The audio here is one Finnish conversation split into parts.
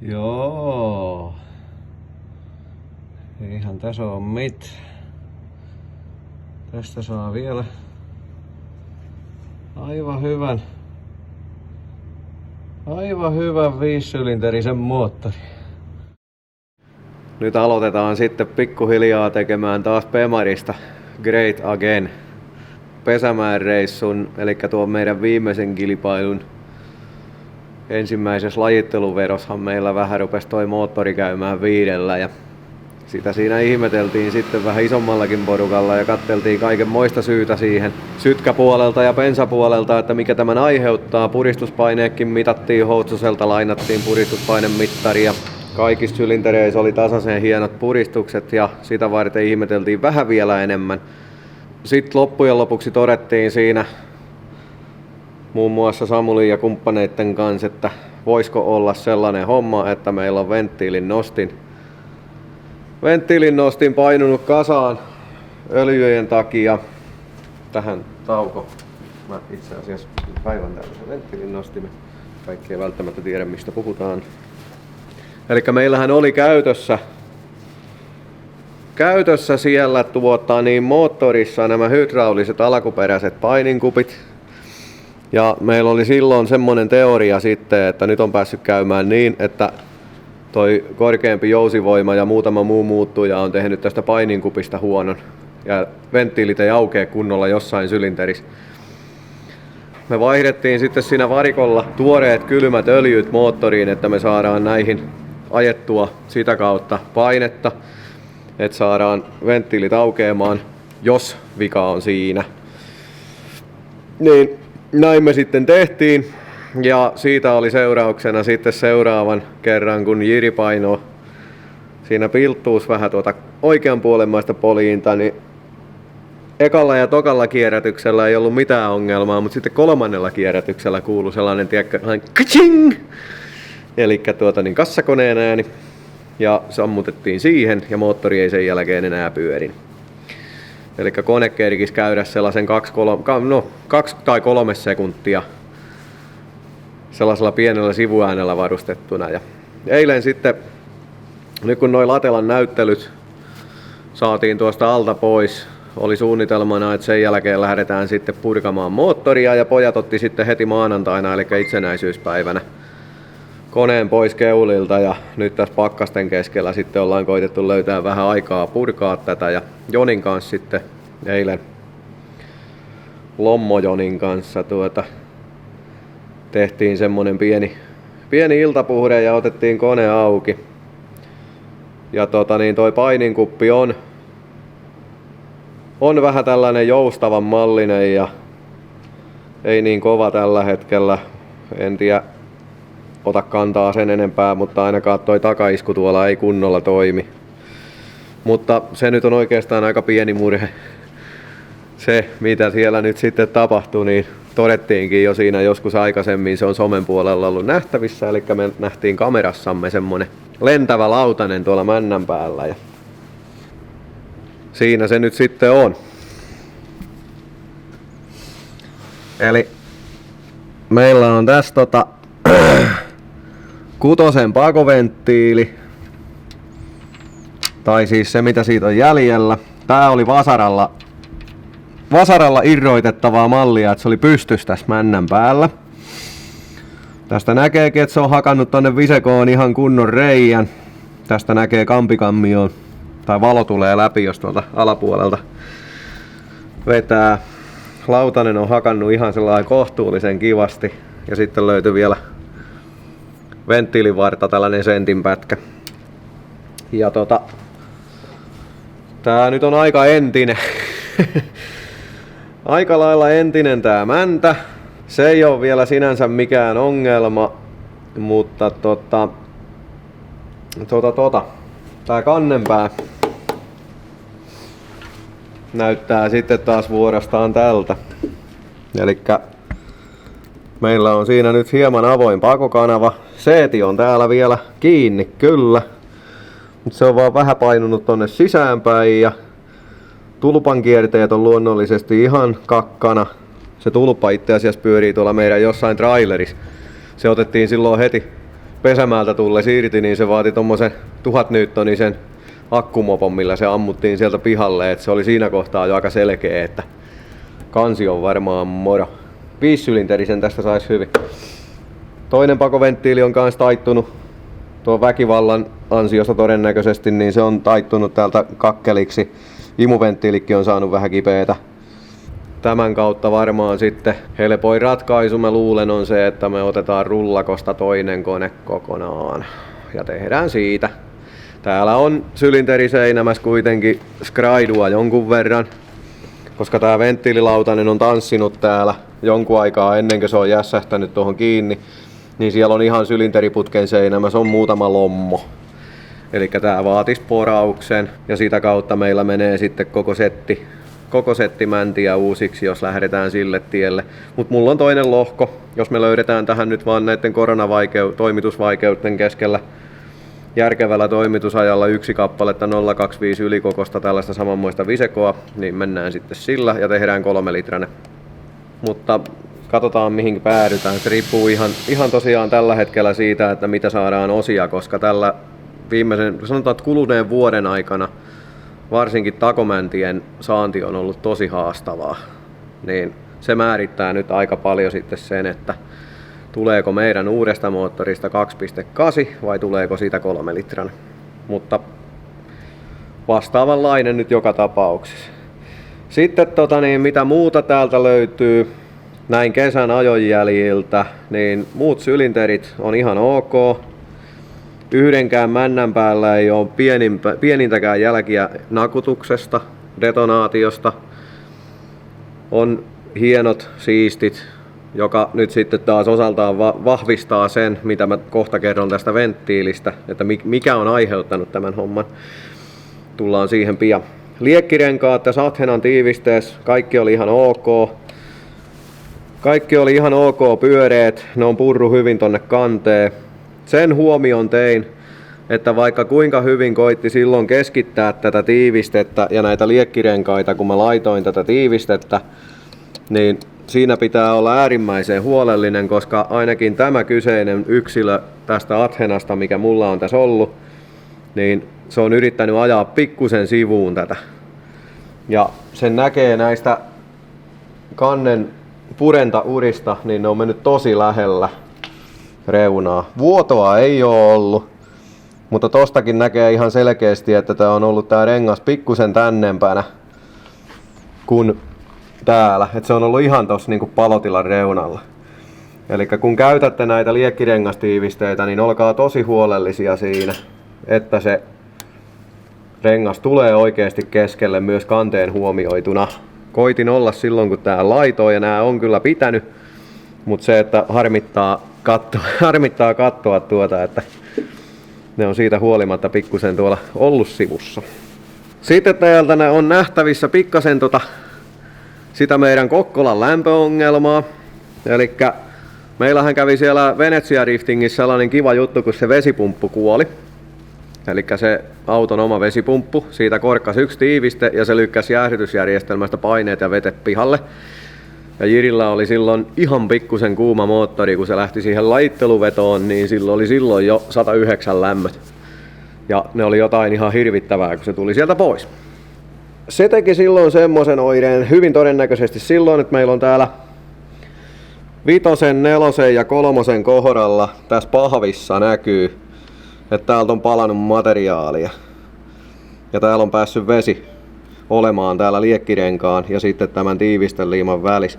Joo. Eihän tässä oo mitään. Tästä saa vielä aivan hyvän 5-sylinterisen moottori. Nyt aloitetaan sitten pikkuhiljaa tekemään taas Bemarista Great Again Pesämäen reissun, eli tuon meidän viimeisen kilpailun ensimmäisessä lajitteluveroshan meillä vähän rupesi toi moottori käymään 5 ja sitä siinä ihmeteltiin sitten vähän isommallakin porukalla ja katteltiin kaiken moista syytä siihen sytkäpuolelta ja bensapuolelta, että mikä tämän aiheuttaa. Puristuspaineekin mitattiin Houtsoselta, lainattiin puristuspainemmittari ja kaikissa sylintereissä oli tasaisen hienot puristukset ja sitä varten ihmeteltiin vähän vielä enemmän. Sitten loppujen lopuksi todettiin siinä muun muassa Samulin ja kumppaneiden kanssa, että voisiko olla sellainen homma, että meillä on venttiilin nostin painunut kasaan öljyjen takia. Tähän tauko. Mä itse asiassa päivän tällaisen venttiilin nostimen. Kaikki ei välttämättä tiedä mistä puhutaan. Elikkä meillähän oli käytössä siellä moottorissa nämä hydrauliset alkuperäiset paininkupit. Ja meillä oli silloin semmonen teoria sitten, että nyt on päässyt käymään niin, että toi korkeampi jousivoima ja muutama muu muuttuja on tehnyt tästä paininkupista huonon. Ja venttiilit ei aukea kunnolla jossain sylinterissä. Me vaihdettiin sitten siinä varikolla tuoreet kylmät öljyt moottoriin, että me saadaan näihin ajettua sitä kautta painetta. Että saadaan venttiilit aukeamaan, jos vika on siinä. Niin näin me sitten tehtiin. Ja siitä oli seurauksena sitten seuraavan kerran, kun Jiri painoi siinä pilttuus vähän oikeanpuolemmaista poliinta, niin ekalla ja tokalla kierrätyksellä ei ollut mitään ongelmaa, mutta sitten 3. kierrätyksellä kuului sellainen kaching! Elikkä kassakoneen ääni. Ja sammutettiin siihen ja moottori ei sen jälkeen enää pyörin. Elikkä kone kerkisi käydä sellaisen 2 tai 3 sekuntia sellaisella pienellä sivuäänellä varustettuna. Ja eilen sitten, nyt kun noi Latelan näyttelyt saatiin tuosta alta pois, oli suunnitelmana, että sen jälkeen lähdetään sitten purkamaan moottoria ja pojat otti sitten heti maanantaina, eli itsenäisyyspäivänä, koneen pois keulilta ja nyt tässä pakkasten keskellä sitten ollaan koitettu löytää vähän aikaa purkaa tätä ja Jonin kanssa sitten eilen Lommo Jonin kanssa tehtiin semmonen pieni iltapuhde ja otettiin kone auki. Ja toi paininkuppi on vähän tällainen joustavan mallinen ja ei niin kova tällä hetkellä. En tiedä, ota kantaa sen enempää, mutta ainakaan toi takaisku tuolla ei kunnolla toimi. Mutta se nyt on oikeastaan aika pieni murhe. Se mitä siellä nyt sitten tapahtui, niin todettiinkin jo siinä joskus aikaisemmin, se on somen puolella ollut nähtävissä, eli me nähtiin kamerassamme semmonen lentävä lautanen tuolla männän päällä ja siinä se nyt sitten on. Eli meillä on tässä 6 pakoventtiili, tai siis se mitä siitä on jäljellä. Tää oli vasaralla irroitettavaa mallia, että se oli pystys tässä männän päällä. Tästä näkeekin, että se on hakannut tonne visekoon ihan kunnon reijän. Tästä näkee kampikammioon, tai valo tulee läpi, jos tuolta alapuolelta vetää. Lautanen on hakannut ihan sellainen kohtuullisen kivasti. Ja sitten löytyi vielä venttiilivarta, tällainen sentin pätkä. Ja tää nyt on aika entinen. Aika lailla entinen tää mäntä. Se ei ole vielä sinänsä mikään ongelma, mutta tää kannenpää näyttää sitten taas vuorostaan tältä. Elikkä meillä on siinä nyt hieman avoin pakokanava. Seeti on täällä vielä kiinni kyllä, mutta se on vaan vähän painunut tonne sisäänpäin ja tulpan kierteet on luonnollisesti ihan kakkana. Se tulppa itse asiassa pyörii tuolla meidän jossain trailerissa. Se otettiin silloin pesämäältä tulles irti, niin se vaati tommosen 1000 newtonisen akkumopon, millä se ammuttiin sieltä pihalle. Et se oli siinä kohtaa jo aika selkeä, että kansi on varmaan moro. 5-sylinterisen tästä sais hyvin. Toinen pakoventtiili on kans taittunut tuon väkivallan ansiosta todennäköisesti, niin se on taittunut täältä kakkeliksi. Imuventtiilikin on saanut vähän kipeätä. Tämän kautta varmaan sitten helpoin ratkaisu, mä luulen, on se, että me otetaan rullakosta toinen kone kokonaan ja tehdään siitä. Täällä on sylinteriseinämässä kuitenkin skraidua jonkun verran, koska tää venttiililautanen on tanssinut täällä jonkun aikaa ennen kuin se on jässähtänyt tuohon kiinni, niin siellä on ihan sylinteriputken seinämässä on muutama lommo. Eli tää vaatis porauksen ja sitä kautta meillä menee sitten koko setti mäntiä uusiksi, jos lähdetään sille tielle. Mut mulla on toinen lohko, jos me löydetään tähän nyt vaan näiden toimitusvaikeuden keskellä järkevällä toimitusajalla 1 kappaletta 025 ylikokosta tällaista samanmoista visekoa, niin mennään sitten sillä ja tehdään 3 litranen. Mutta katsotaan mihin päädytään. Se riippuu ihan tosiaan tällä hetkellä siitä, että mitä saadaan osia, koska tällä sanotaan, että kuluneen vuoden aikana varsinkin takomäntien saanti on ollut tosi haastavaa. Niin se määrittää nyt aika paljon sitten sen, että tuleeko meidän uudesta moottorista 2.8 vai tuleeko siitä 3 litran. Mutta vastaavanlainen nyt joka tapauksessa. Sitten mitä muuta täältä löytyy näin kesän ajonjäljiltä, niin muut sylinterit on ihan ok. Yhdenkään männän päällä ei ole pienintäkään jälkiä nakutuksesta, detonaatiosta. On hienot siistit, joka nyt sitten taas osaltaan vahvistaa sen, mitä mä kohta kerron tästä venttiilistä, että mikä on aiheuttanut tämän homman. Tullaan siihen pian. Liekkirenkaat tässä Athenan tiivisteessä, kaikki oli ihan ok. Kaikki oli ihan ok pyöreät, ne on purru hyvin tonne kanteen. Sen huomion tein, että vaikka kuinka hyvin koitti silloin keskittää tätä tiivistettä ja näitä liekkirenkaita, kun mä laitoin tätä tiivistettä, niin siinä pitää olla äärimmäisen huolellinen, koska ainakin tämä kyseinen yksilö tästä Athenasta, mikä mulla on tässä ollut, niin se on yrittänyt ajaa pikkusen sivuun tätä. Ja sen näkee näistä kannen purentaurista, niin ne on mennyt tosi lähellä reunaa. Vuotoa ei ole ollut, mutta tostakin näkee ihan selkeästi, että tää on ollut tää rengas pikkusen tännempänä kuin täällä. Et se on ollut ihan tossa niinku palotilan reunalla. Eli kun käytätte näitä liekkirengastiivisteitä, niin olkaa tosi huolellisia siinä, että se rengas tulee oikeasti keskelle myös kanteen huomioituna. Koitin olla silloin kun tää laitoo ja nää on kyllä pitänyt, mutta se, että harmittaa katsoa tuota, että ne on siitä huolimatta pikkusen tuolla ollut sivussa. Sitten täältä on nähtävissä pikkasen sitä meidän Kokkolan lämpöongelmaa. Elikkä meillähän kävi siellä Venetsia Riftingissä sellainen kiva juttu, kun se vesipumppu kuoli. Elikkä se auton oma vesipumppu, siitä korkkasi yksi tiiviste ja se lykkäsi jäähdytysjärjestelmästä paineet ja vetet pihalle. Ja Jirillä oli silloin ihan pikkusen kuuma moottori, kun se lähti siihen laitteluvetoon, niin silloin oli jo 109 lämmöt. Ja ne oli jotain ihan hirvittävää, kun se tuli sieltä pois. Se teki silloin semmoisen oireen, hyvin todennäköisesti silloin, että meillä on täällä 5, 4 ja 3 kohdalla tässä pahvissa näkyy, että täältä on palannut materiaalia. Ja täällä on päässyt vesi olemaan täällä liekkirenkaan ja sitten tämän tiivisteliiman välissä.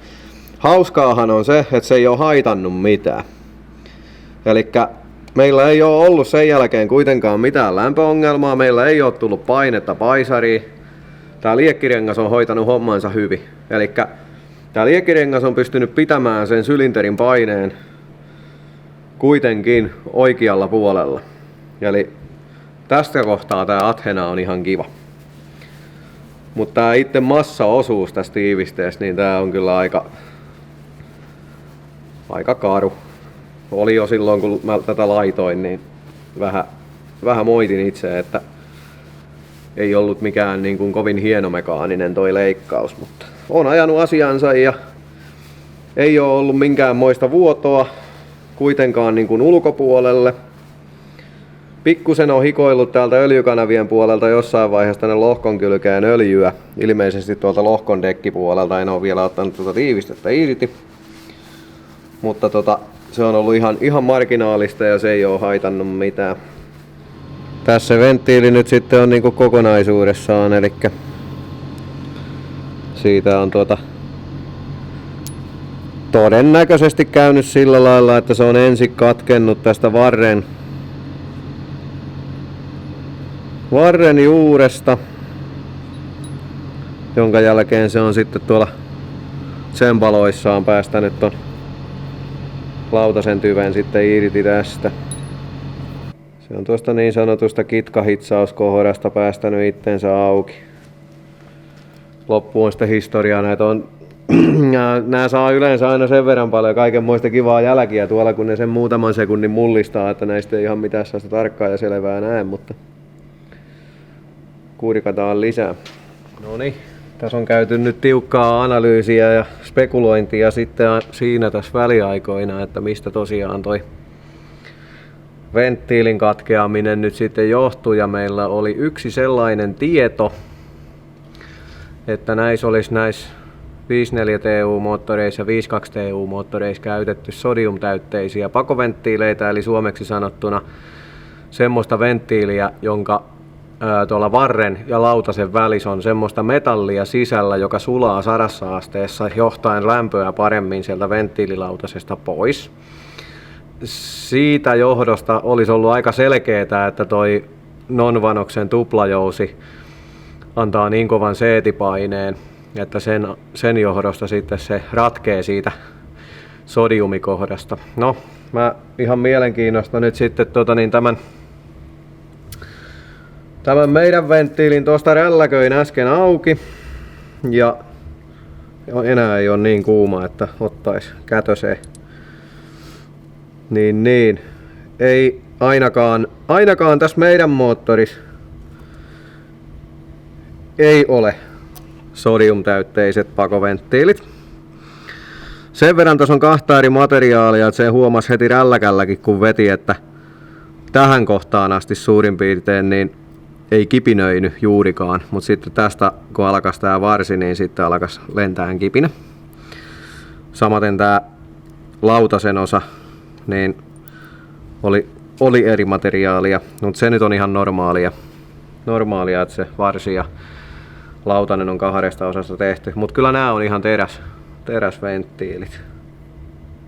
Hauskaahan on se, että se ei ole haitannut mitään. Elikkä meillä ei ole ollut sen jälkeen kuitenkaan mitään lämpöongelmaa, meillä ei ole tullut painetta paisariin. Tää liekkirengas on hoitanut hommansa hyvin. Elikkä tää liekkirengas on pystynyt pitämään sen sylinterin paineen kuitenkin oikealla puolella. Eli tästä kohtaa tää Athena on ihan kiva. Mutta tää itse massaosuus tästä tiivisteestä, niin tää on kyllä aika karu. Oli jo silloin kun mä tätä laitoin, niin vähän moitin itse, että ei ollut mikään niin kuin kovin hienomekaaninen toi leikkaus, mutta on ajanut asiansa ja ei ole ollut minkäänmoista vuotoa kuitenkaan niin kuin ulkopuolelle. Pikkusen on hikoillut täältä öljykanavien puolelta jossain vaiheessa tänne lohkon kylkeen öljyä. Ilmeisesti tuolta lohkon dekkipuolelta, en ole vielä ottanut tuota tiivistettä irti. Mutta se on ollut ihan marginaalista ja se ei ole haitannut mitään. Tässä venttiili nyt sitten on niinku kokonaisuudessaan, eli siitä on todennäköisesti käynyt sillä lailla, että se on ensin katkennut tästä varren juuresta, jonka jälkeen se on sitten tuolla tsempaloissaan päästänyt ton lautasen tyven sitten irti tästä. Se on tuosta niin sanotusta kitkahitsauskohdasta päästänyt itsensä auki. Loppu on sitten historiaa. Nää saa yleensä aina sen verran paljon kaikenmoista kivaa jälkiä tuolla, kun ne sen muutaman sekunnin mullistaa, että näistä ei ihan mitään sellaista tarkkaa ja selvää näe, mutta kurkataan lisää. Noniin, tässä on käyty nyt tiukkaa analyysiä ja spekulointia sitten siinä tässä väliaikoina, että mistä tosiaan toi venttiilin katkeaminen nyt sitten johtuu, ja meillä oli yksi sellainen tieto, että näissä olisi 54 TU-moottoreissa ja 52 TU-moottoreissa käytetty sodiumtäytteisiä pakoventtiileitä, eli suomeksi sanottuna semmoista venttiiliä, jonka tuolla varren ja lautasen välissä on semmoista metallia sisällä, joka sulaa 100 asteessa johtaen lämpöä paremmin sieltä venttiililautasesta pois. Siitä johdosta olisi ollut aika selkeää, että toi Nonvanoksen tuplajousi antaa niin kovan seetipaineen, että sen johdosta sitten se ratkee siitä sodiumikohdasta. No, mä ihan mielenkiinnosta nyt sitten tämän meidän venttiilin tuosta rälläköin äsken auki, ja enää ei ole niin kuuma, että ottaisi kätöseen. Niin, ei ainakaan tässä meidän moottorissa ei ole sodiumtäytteiset pakoventtiilit. Sen verran tässä on kahta eri materiaalia, että se huomasi heti rälläkälläkin kun veti, että tähän kohtaan asti suurin piirtein niin ei kipinöinyt juurikaan, mutta sitten tästä kun alkas tää varsi, niin sitten alkas lentää kipinä. Samaten tää lautasen osa niin oli eri materiaalia, mutta se nyt on ihan normaalia, että se varsi ja lautanen on 2 osasta tehty, mutta kyllä nämä on ihan teräsventtiilit.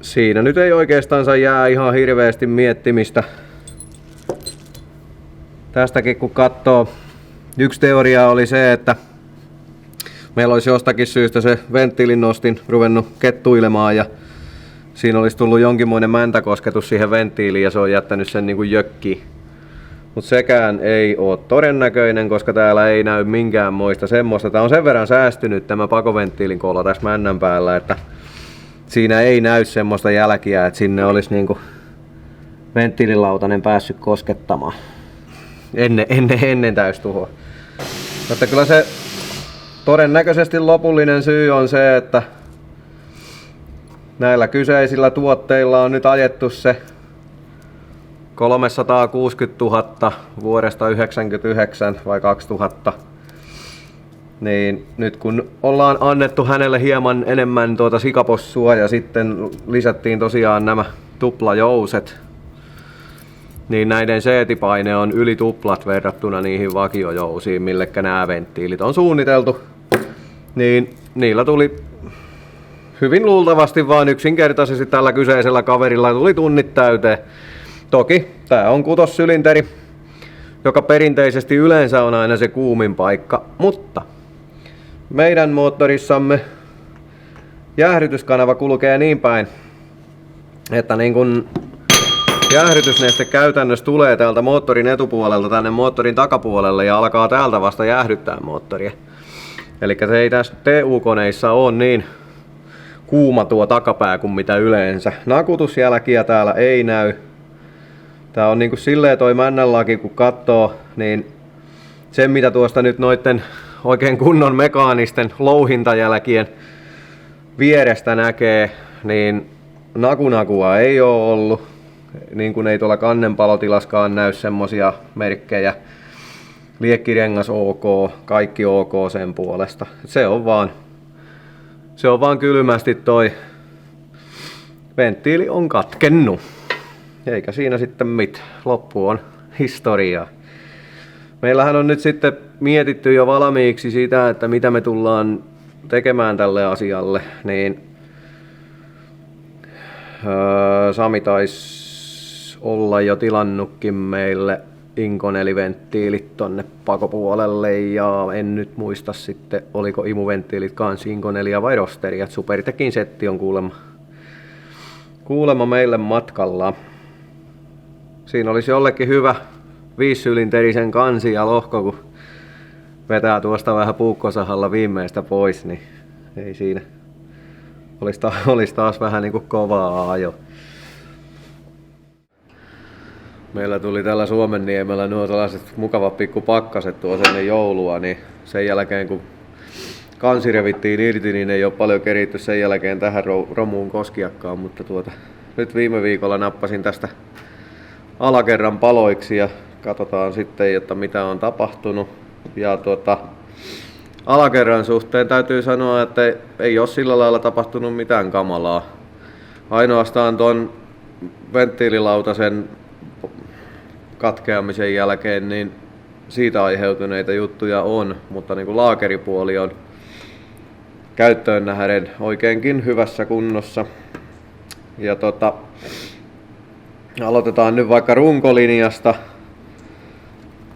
Siinä nyt ei oikeastaan jää ihan hirveästi miettimistä. Tästäkin kun katsoo, yksi teoria oli se, että meillä olisi jostakin syystä se venttiilin nostin ruvennut kettuilemaan ja siinä olisi tullut jonkinmoinen mäntäkosketus siihen venttiiliin ja se on jättänyt sen niin kuin jökkiin. Mutta sekään ei ole todennäköinen, koska täällä ei näy minkäänmoista semmoista. Tää on sen verran säästynyt tämä pakoventtiilin kolla tässä männän päällä, että siinä ei näy semmoista jälkiä, että sinne olisi niinku venttiililautanen päässyt koskettamaan ennen täystuhoa. Mutta kyllä se todennäköisesti lopullinen syy on se, että näillä kyseisillä tuotteilla on nyt ajettu se 360 000 vuodesta 1999 vai 2000, niin nyt kun ollaan annettu hänelle hieman enemmän sikapossua ja sitten lisättiin tosiaan nämä tuplajouset, niin näiden seetipaine on yli tuplat verrattuna niihin vakiojousiin, millekä nämä venttiilit on suunniteltu. Niin niillä tuli hyvin luultavasti vaan yksinkertaisesti tällä kyseisellä kaverilla tuli tunnit täyteen. Toki tää on kutossylinteri, joka perinteisesti yleensä on aina se kuumin paikka, mutta meidän moottorissamme jäähdytyskanava kulkee niin päin, että niin kun jäähdytysneste käytännössä tulee täältä moottorin etupuolelta tänne moottorin takapuolelle ja alkaa täältä vasta jäähdyttää moottoria. Eli se ei tässä TU-koneissa ole niin kuuma tuo takapää kuin mitä yleensä. Nakutusjälkiä täällä ei näy. Tää on niinku silleen toi männänlaki kun katsoo, niin se mitä tuosta nyt noitten oikein kunnon mekaanisten louhintajälkien vierestä näkee, niin nakunakua ei oo ollut. niin kuin ei tuolla kannenpalotilaskaan näy semmosia merkkejä. Liekkirengas ok, kaikki ok sen puolesta. Se on vaan kylmästi toi venttiili on katkennut. Eikä siinä sitten mitään. Loppu on historiaa. Meillähän on nyt sitten mietitty jo valmiiksi sitä, että mitä me tullaan tekemään tälle asialle, niin Sami taisi olla jo tilannutkin meille Inconel-venttiilit tonne pakopuolelle ja en nyt muista sitten oliko imuventtiilit kans Inconelia vai Rosteria. Supertekin setti on kuulemma meille matkalla. Siinä olisi jollekin hyvä 5-sylinterisen kansi ja lohko, kun vetää tuosta vähän puukkosahalla viimeistä pois, niin ei siinä. Olisi taas vähän niinku kovaa ajo. Meillä tuli tällä Suomenniemellä nuo sellaiset mukavat pikkupakkaset tuossa ennen joulua, niin sen jälkeen kun kansi revittiin irti, niin ei ole paljon keritty sen jälkeen tähän romuun koskiakaan, mutta nyt viime viikolla nappasin tästä alakerran paloiksi ja katsotaan sitten, että mitä on tapahtunut. Ja alakerran suhteen täytyy sanoa, että ei ole sillä lailla tapahtunut mitään kamalaa. Ainoastaan ton venttiililautasen katkeamisen jälkeen niin siitä aiheutuneita juttuja on, mutta niin kuin laakeripuoli on käyttöön nähden oikeinkin hyvässä kunnossa. Ja aloitetaan nyt vaikka runkolinjasta.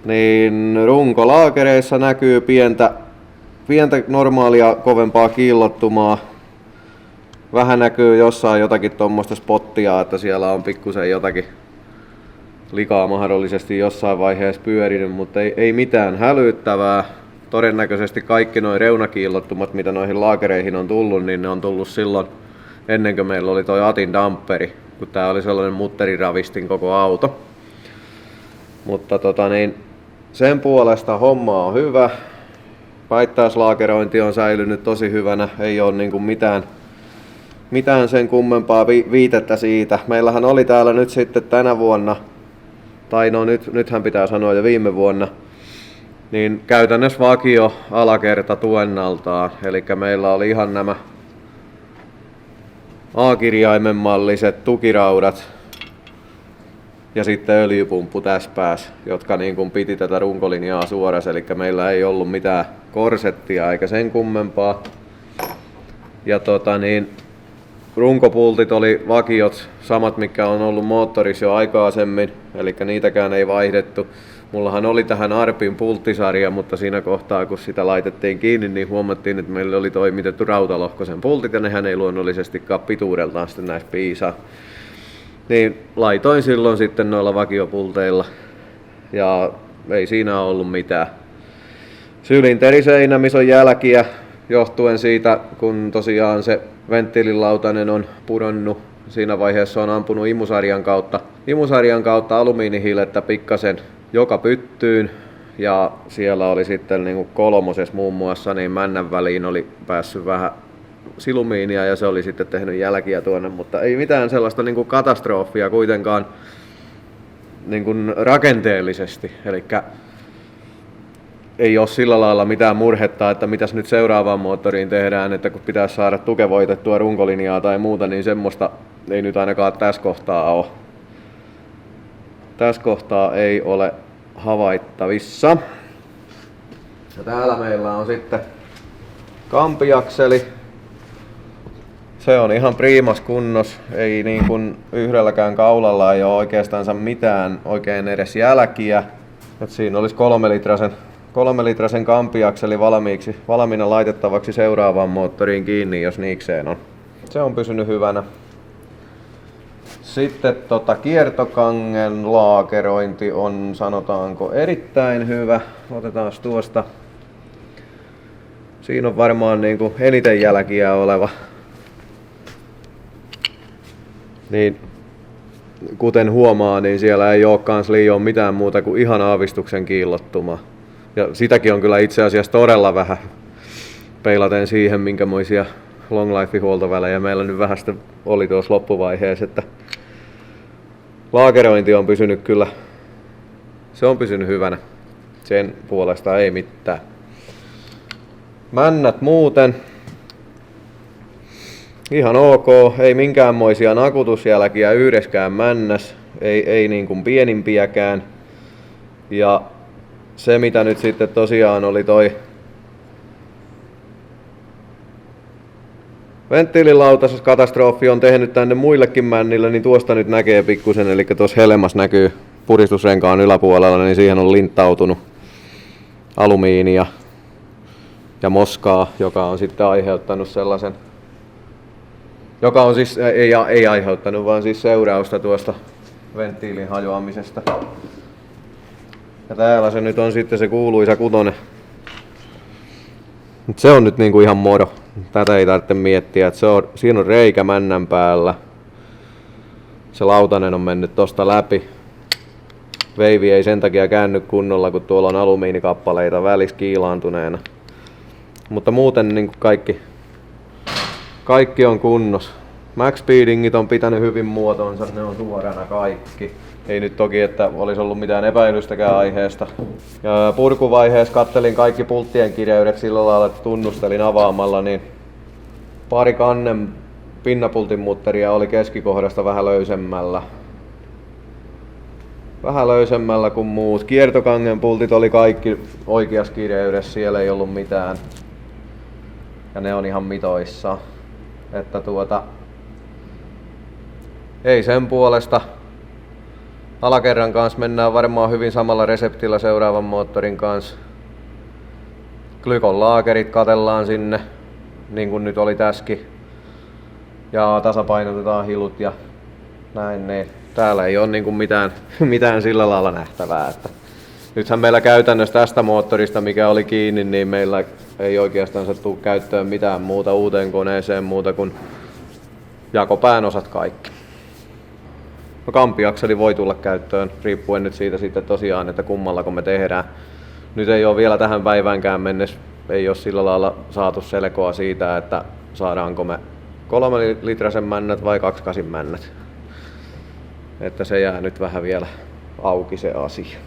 Niin runkolaakereissa näkyy pientä normaalia kovempaa kiillottumaa. Vähän näkyy jossain jotakin tuommoista spottia, että siellä on pikkusen jotakin likaa mahdollisesti jossain vaiheessa pyörinyt, mutta ei mitään hälyttävää. Todennäköisesti kaikki nuo reunakiillottumat, mitä noihin laakereihin on tullut, niin ne on tullut silloin ennen kuin meillä oli toi Atin damperi, kun tää oli sellainen mutteriravistin koko auto. Mutta sen puolesta homma on hyvä. Päittäislaakerointi on säilynyt tosi hyvänä, ei ole niinku mitään sen kummempaa viitettä siitä. Meillähän oli täällä nyt sitten tänä vuonna, tai no nythän pitää sanoa jo viime vuonna, niin käytännössä vakio alakerta tuennaltaan. Eli meillä oli ihan nämä A-kirjaimen malliset tukiraudat ja sitten öljypumppu tässä päässä, jotka niin kuin piti tätä runkolinjaa suorassa. Eli meillä ei ollut mitään korsettia eikä sen kummempaa. Ja runkopultit oli vakiot, samat mikä on ollut moottorissa jo aikaisemmin, eli niitäkään ei vaihdettu. Mullahan oli tähän Arpin pulttisarja, mutta siinä kohtaa kun sitä laitettiin kiinni, niin huomattiin, että meille oli toimitettu rautalohkoisen pultit ja nehän ei luonnollisestikaan pituudeltaan sitten näissä piisaa. Niin laitoin silloin sitten noilla vakiopulteilla ja ei siinä ollut mitään. Sylinteriseinämis on jälkiä johtuen siitä, kun tosiaan se venttiililautanen on pudonnut. Siinä vaiheessa on ampunut imusarjan kautta alumiinihiilettä pikkasen joka pyttyyn. Ja siellä oli sitten niin kuin kolmosessa muun muassa, niin männän väliin oli päässyt vähän silumiinia ja se oli sitten tehnyt jälkiä tuonne, mutta ei mitään sellaista niin kuin katastrofia kuitenkaan niin kuin rakenteellisesti. Elikkä ei ole sillä lailla mitään murhetta, että mitäs nyt seuraavaan moottoriin tehdään, että kun pitäisi saada tukevoitettua runkolinjaa tai muuta, niin semmoista ei nyt ainakaan tässä kohtaa ole. Tässä kohtaa ei ole havaittavissa. Ja täällä meillä on sitten kampiakseli. Se on ihan priimas kunnos, ei niin kuin yhdelläkään kaulalla ei ole oikeastaan mitään oikein edes jälkiä. Et siinä olisi 3-litrasen kampiakseli valmiina laitettavaksi seuraavaan moottoriin kiinni, jos niikseen on. Se on pysynyt hyvänä. Sitten kiertokangen laakerointi on sanotaanko erittäin hyvä. Otetaan tuosta. Siinä on varmaan niin kuin eniten jälkiä oleva. Niin, kuten huomaa, niin siellä ei ole kans liian mitään muuta kuin ihan aavistuksen kiillottumaa. Ja sitäkin on kyllä itse asiassa todella vähän peilaten siihen, minkämoisia long life huoltovälejä meillä nyt vähän sitten oli tuossa loppuvaiheessa. Että laakerointi on pysynyt kyllä, se on pysynyt hyvänä. Sen puolesta ei mitään. Männät muuten ihan ok, ei minkäänmoisia nakutusjälkiä yhdeskään männäs, ei niin kuin pienimpiäkään. Ja se mitä nyt sitten tosiaan oli toi venttiililautasekatastrofi on tehnyt tänne muillekin männille, niin tuosta nyt näkee pikkusen, eli tuossa helmas näkyy puristusrenkaan yläpuolella, niin siihen on linttautunut alumiinia ja moskaa, joka on sitten aiheuttanut sellaisen, joka on siis, ei aiheuttanut, vaan siis seurausta tuosta venttiilin hajoamisesta. Ja täällä se nyt on sitten se kuuluisa kutonen. Mut se on nyt niinku ihan moro. Tätä ei tarvitse miettiä, että siinä on reikä männän päällä. Se lautanen on mennyt tosta läpi. Veivi ei sen takia käänny kunnolla, kun tuolla on alumiinikappaleita välissä kiilaantuneena. Mutta muuten niin kaikki on kunnossa. Max Speedingit on pitänyt hyvin muotonsa, ne on suorana kaikki. Ei nyt toki, että olisi ollut mitään epäilystäkään aiheesta. Ja purkuvaiheessa kattelin kaikki pulttien kireydet sillä lailla, että tunnustelin avaamalla, niin pari kannen pinnapultin mutteria oli keskikohdasta vähän löysemmällä. Vähän löysemmällä kuin muut. Kiertokangen pultit oli kaikki oikeassa kireydessä, siellä ei ollut mitään. Ja ne on ihan mitoissa. Että ei sen puolesta. Alakerran kanssa mennään varmaan hyvin samalla reseptillä seuraavan moottorin kanssa. Glykon laakerit katellaan sinne, niin kuin nyt oli tässäkin. Ja tasapainotetaan hilut ja näin niin. Täällä ei ole niin kuin mitään sillä lailla nähtävää. Että nythän meillä käytännössä tästä moottorista, mikä oli kiinni, niin meillä ei oikeastaan tule käyttöön mitään muuta uuteen koneeseen muuta kuin jakopään osat kaikki. No, kampiakseli voi tulla käyttöön, riippuen nyt siitä sitten tosiaan, että kummalla me tehdään. Nyt ei ole vielä tähän päiväänkään mennessä, ei ole sillä lailla saatu selkoa siitä, että saadaanko me 3 litrasen männät vai 2.8 männät. Että se jää nyt vähän vielä auki se asia.